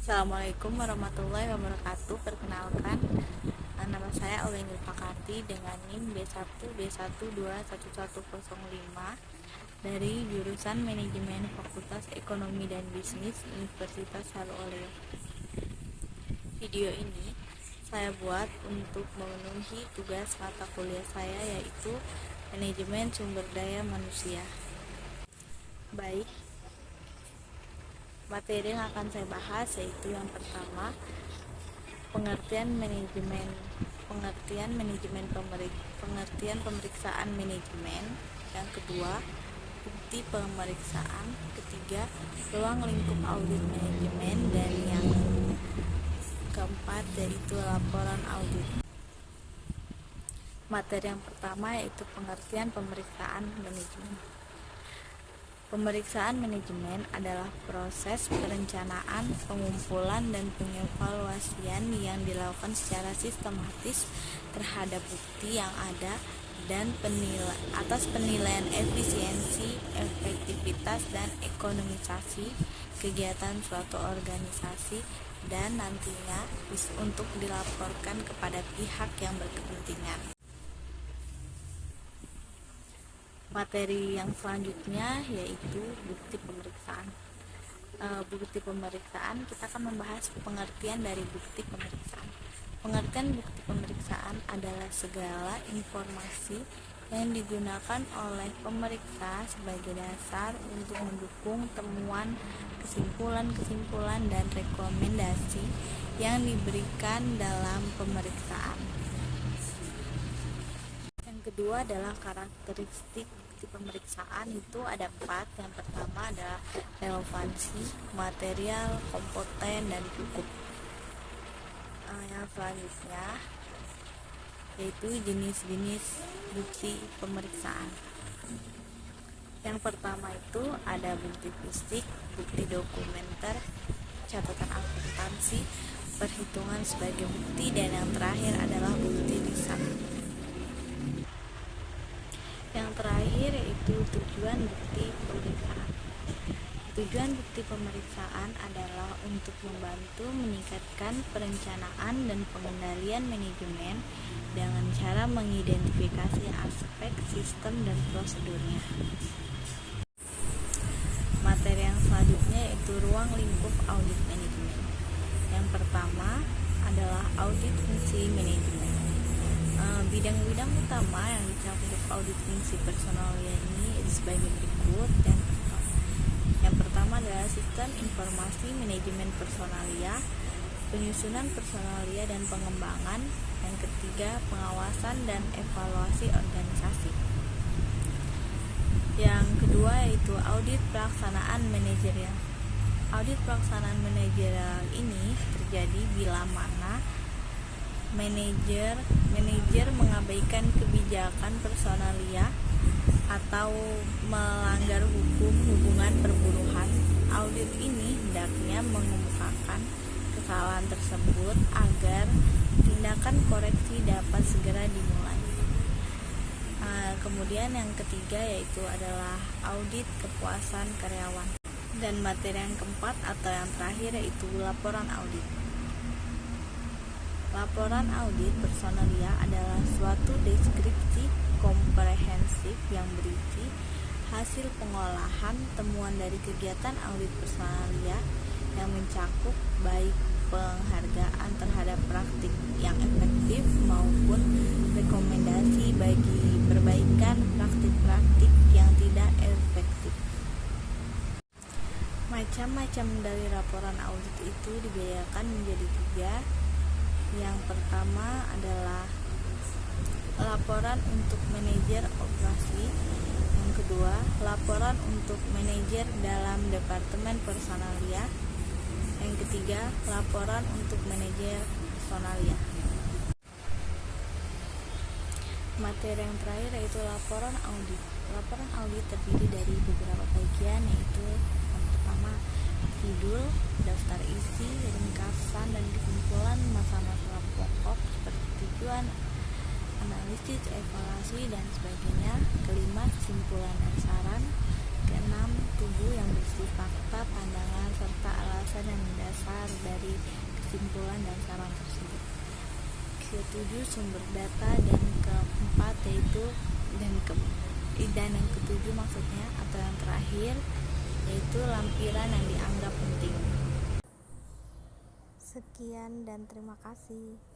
Assalamualaikum warahmatullahi wabarakatuh. Perkenalkan, nama saya Aulenil Pakati dengan NIM B1B1211105 dari jurusan Manajemen Fakultas Ekonomi dan Bisnis Universitas Haluoleo. Video ini saya buat untuk memenuhi tugas mata kuliah saya, yaitu Manajemen Sumber Daya Manusia. Baik, materi yang akan saya bahas yaitu yang pertama, pengertian pemeriksaan manajemen. Yang kedua, bukti pemeriksaan. Ketiga, ruang lingkup audit manajemen. Dan yang keempat yaitu laporan audit. Materi yang pertama yaitu pengertian pemeriksaan manajemen. Pemeriksaan manajemen adalah proses perencanaan, pengumpulan, dan pengevaluasian yang dilakukan secara sistematis terhadap bukti yang ada dan atas penilaian efisiensi, efektivitas, dan ekonomisasi kegiatan suatu organisasi, dan nantinya untuk dilaporkan kepada pihak yang berkepentingan. Materi yang selanjutnya yaitu bukti pemeriksaan. Bukti pemeriksaan, kita akan membahas pengertian dari bukti pemeriksaan. Pengertian bukti pemeriksaan adalah segala informasi yang digunakan oleh pemeriksa sebagai dasar untuk mendukung temuan, kesimpulan, dan rekomendasi yang diberikan dalam pemeriksaan. Yang kedua adalah karakteristik bukti pemeriksaan. Itu ada 4. Yang pertama adalah relevansi, material, kompeten, dan cukup. Yang selanjutnya yaitu jenis-jenis bukti pemeriksaan. Yang pertama itu ada bukti fisik, bukti dokumenter, catatan akuntansi, perhitungan sebagai bukti, dan yang terakhir adalah bukti lisan. Yang terakhir yaitu tujuan bukti pemeriksaan. Tujuan bukti pemeriksaan adalah untuk membantu meningkatkan perencanaan dan pengendalian manajemen dengan cara mengidentifikasi aspek sistem dan prosedurnya. Materi yang selanjutnya yaitu ruang lingkup audit manajemen. Yang pertama adalah audit fungsi manajemen. Bidang-bidang utama yang dicakup audit fungsi personalia ini sebagai berikut. Yang pertama adalah sistem informasi manajemen personalia, penyusunan personalia dan pengembangan. Yang ketiga, pengawasan dan evaluasi organisasi. Yang kedua yaitu audit pelaksanaan manajerial. Audit pelaksanaan manajerial ini terjadi bila mana manajer mengabaikan kebijakan personalia atau melanggar hukum hubungan perburuhan. Audit ini hendaknya mengemukakan kesalahan tersebut agar tindakan koreksi dapat segera dimulai. Kemudian yang ketiga yaitu adalah audit kepuasan karyawan. Dan materi yang keempat atau yang terakhir yaitu laporan audit. Laporan audit personalia adalah suatu deskripsi komprehensif yang berisi hasil pengolahan temuan dari kegiatan audit personalia yang mencakup baik penghargaan terhadap praktik yang efektif maupun rekomendasi bagi perbaikan praktik-praktik yang tidak efektif. Macam-macam dari laporan audit itu dibedakan menjadi 3. Yang pertama adalah laporan untuk manajer operasi. Yang kedua, laporan untuk manajer dalam departemen personalia. Yang ketiga, laporan untuk manajer personalia. Materi yang terakhir yaitu laporan audit. Laporan audit terdiri dari beberapa bagian, yaitu yang pertama judul, daftar isi, ringkasan, dan kesimpulan masalah-masalah pokok seperti tujuan, analisis, evaluasi, dan sebagainya. Kelima, kesimpulan dan saran. Keenam, tubuh yang berisi fakta, pandangan, serta alasan dan dasar dari kesimpulan dan saran tersebut. Ketujuh, sumber data, dan keempat yaitu dan yang ketujuh maksudnya atau yang terakhir yaitu lampiran yang dianggap penting. Sekian dan terima kasih.